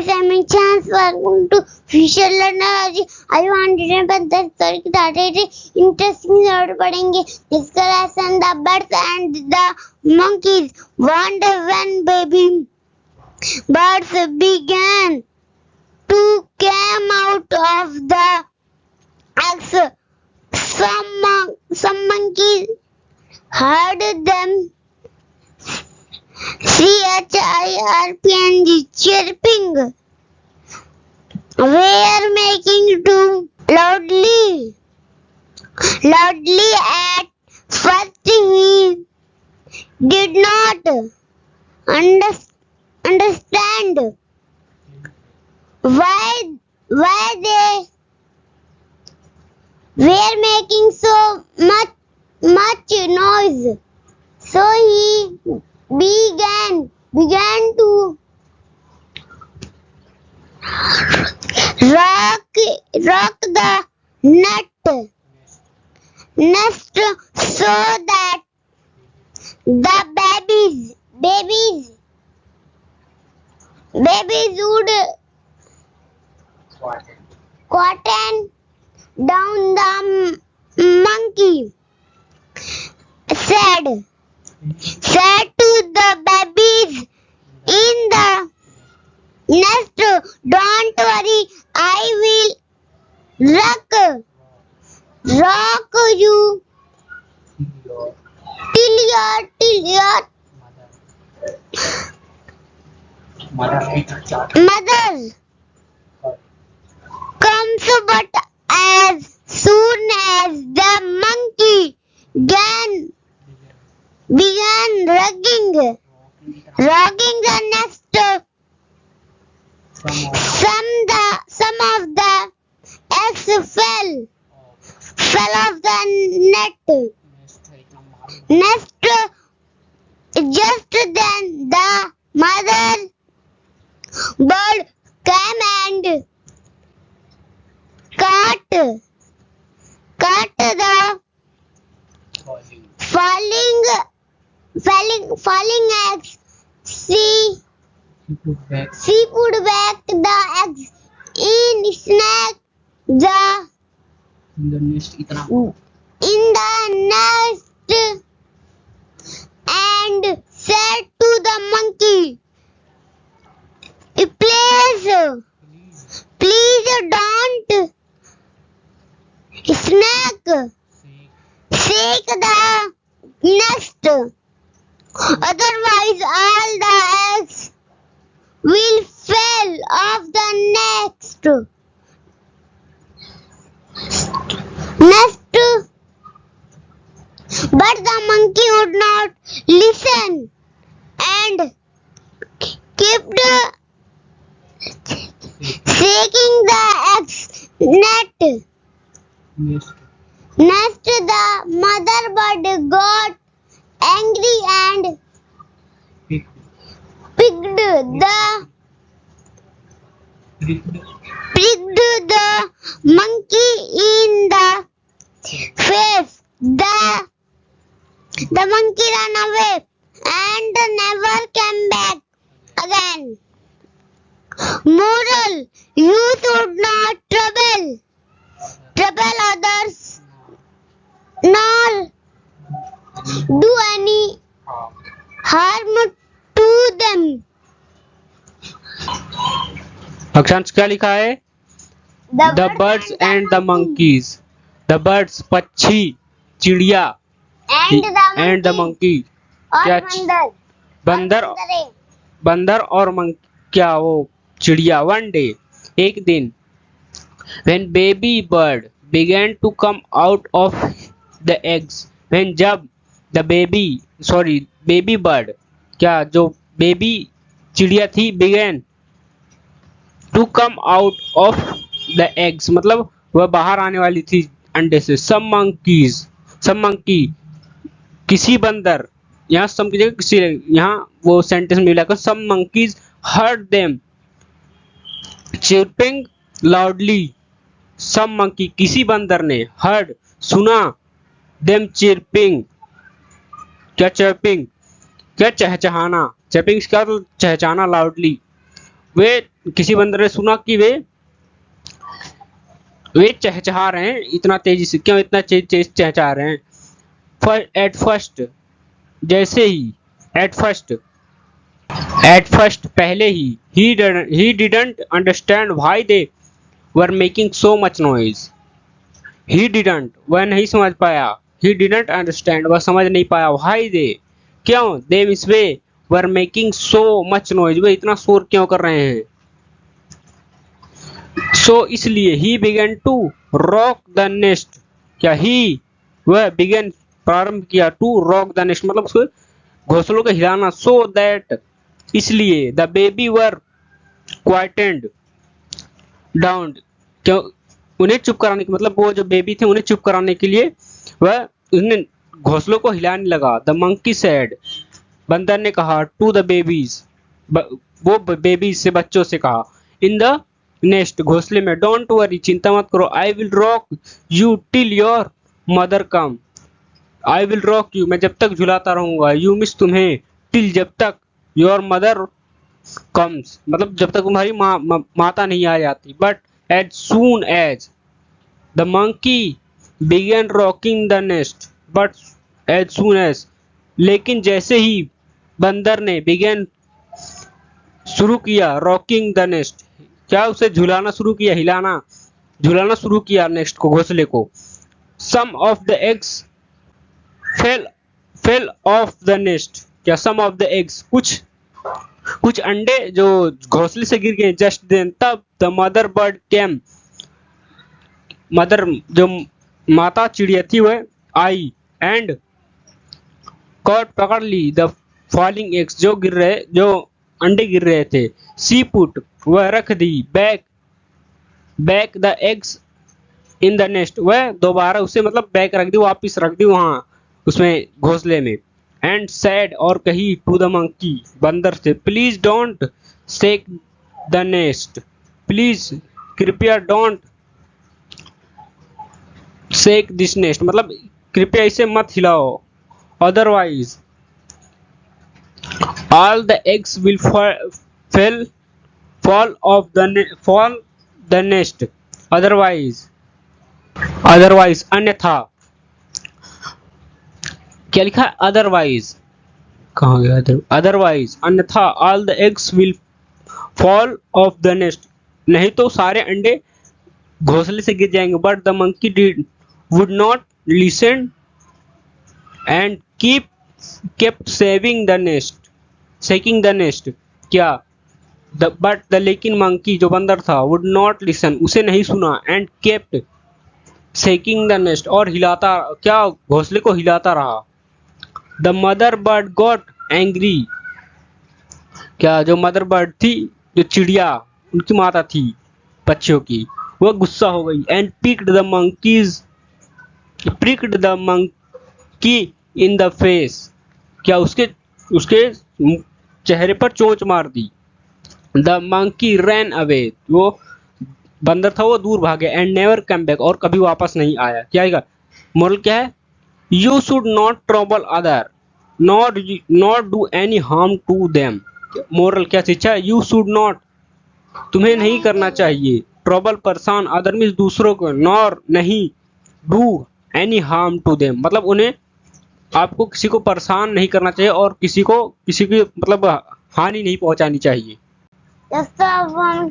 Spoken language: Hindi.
guys, I'm in chance. Welcome to Future Learner. I want to but the story that is interesting story पढ़ेंगे. इसका lesson the birds and the monkeys. One day when baby birds began to come out of the eggs, some monkeys heard them chirping, were making too loudly. At first he did not understand why they were making so much noise. So he began to rock the nest so that the babies would cotton down. The monkey said to the babies in the nest, "Don't worry, I will rock you till your mother comes." But as soon as the monkey began rocking the nest, some of the eggs fell off the nest. Just then the mother bird came and caught the falling eggs. She put back the eggs in the nest and said to the monkey, please don't shake the nest, otherwise all the eggs will fall off the nest. But the monkey would not listen and kept shaking the eggs nest. The mother bird got angry and pricked the monkey in the face. The monkey ran away and never came back again. Moral: you should not trouble others nor do any harm to them. अक्षांश क्या लिखा है? The birds and the monkeys. The birds पक्षी, चिड़िया, and the monkey क्या? बंदर और क्या वो चिड़िया. One day, एक दिन, when baby bird began to come out of the eggs, when जब the baby bird क्या जो baby चिड़िया थी began to come out of the eggs मतलब वह बाहर आने वाली थी अंडे से. some monkey किसी बंदर, यहाँ some की जगह किसी, यहाँ वो सेंटेंस में मिलाकर some monkeys heard them chirping loudly. some monkey किसी बंदर ने heard सुना them chirping क्या chirping क्या चहचहाना. chirping का तो चहचहाना loudly वे किसी बंदर ने सुना कि वे चहचहा रहे हैं इतना तेजी से, क्यों इतना तेज चहचहा रहे हैं। एट फर्स्ट, जैसे ही, एट फर्स्ट पहले ही, he didn't understand why they were making so much noise. He didn't, वह नहीं समझ पाया, ही डिडंट अंडरस्टैंड, वह समझ नहीं पाया, व्हाई दे, क्यों, दे मींस वे, were making so much noise, वे इतना शोर क्यों कर रहे हैं। सो इसलिए, he began to rock the nest, क्या ही, वह बिगन प्रारंभ किया, टू रॉक द नेस्ट मतलब उसको घोंसलों को हिलाना, सो दैट इसलिए, द बेबी वर क्वाइटेंड डाउन, क्यों, उन्हें चुप कराने के मतलब वो जो बेबी थे उन्हें चुप कराने के लिए वह उन्हें घोंसलों को हिलाने लगा। द मंकी सेड, बंदर ने कहा, टू द बेबीज, वो बेबीज से बच्चों से कहा, इन द नेस्ट घोंसले में, डोंट वरी चिंता मत करो, I will rock you till your mother come, I will rock you मैं जब तक झुलाता रहूंगा, यू मिस तुम्हें, टिल जब तक, योर मदर कम्स मतलब जब तक तुम्हारी माता नहीं आ जाती, but as soon as the monkey began rocking the nest, but as soon as, लेकिन जैसे ही बंदर ने बिगन शुरू किया, रॉकिंग द नेस्ट, क्या उसे झुलाना शुरू किया, हिलाना झुलाना शुरू किया नेस्ट को, घोंसले को, some of the eggs fell off the nest, क्या सम ऑफ द एग्स कुछ अंडे जो घोंसले से गिर गए, जस्ट देन तब, the mother bird came, mother जो माता चिड़िया थी वह आई, एंड कॉट पकड़ ली, द फॉलिंग एग्स जो अंडे गिर रहे थे, सी पुट वह रख दी, back the eggs in the nest, वह दोबारा उसे मतलब बैक रख दी, वापिस रख दी वहां उसमें घोंसले में, एंड सैड और कही, टू द मंकी बंदर से, please don't shake the nest, please कृपया डोंट शेक दिस नेस्ट मतलब कृपया इसे मत हिलाओ, otherwise all the eggs will fall the nest, otherwise अन्यथा, क्या लिखा है, अदरवाइज कहाँ गया, अदरवाइज अन्यथा, all the eggs will fall off the nest, नहीं तो सारे अंडे घोंसले से गिर जाएंगे, but the monkey would not listen and kept shaking the nest, क्या, but the लेकिन monkey जो बंदर था, would not listen उसे नहीं सुना, and kept shaking the nest और हिलाता, क्या, घोंसले को हिलाता रहा। the mother bird got angry, क्या, जो मदर बर्ड थी, जो चिड़िया उनकी माता थी पक्षियों की, वह गुस्सा हो गई, and pricked the monkey in the face, क्या उसके चेहरे पर चोंच मार दी। द मंकी रैन अवे, वो बंदर था वो दूर भागे, एंड नेवर कम बैक और कभी वापस नहीं आया। क्या आएगा, मोरल क्या है, you should not trouble other not do any harm to them, moral क्या शिक्षा है, यू शुड नॉट तुम्हें नहीं करना चाहिए, ट्रबल परेशान, अदर मीन्स दूसरों को, नॉर नहीं, do any harm to them मतलब उन्हें आपको किसी को परेशान नहीं करना चाहिए और किसी की मतलब हानि नहीं पहुंचानी चाहिए। दोस्तों अब हम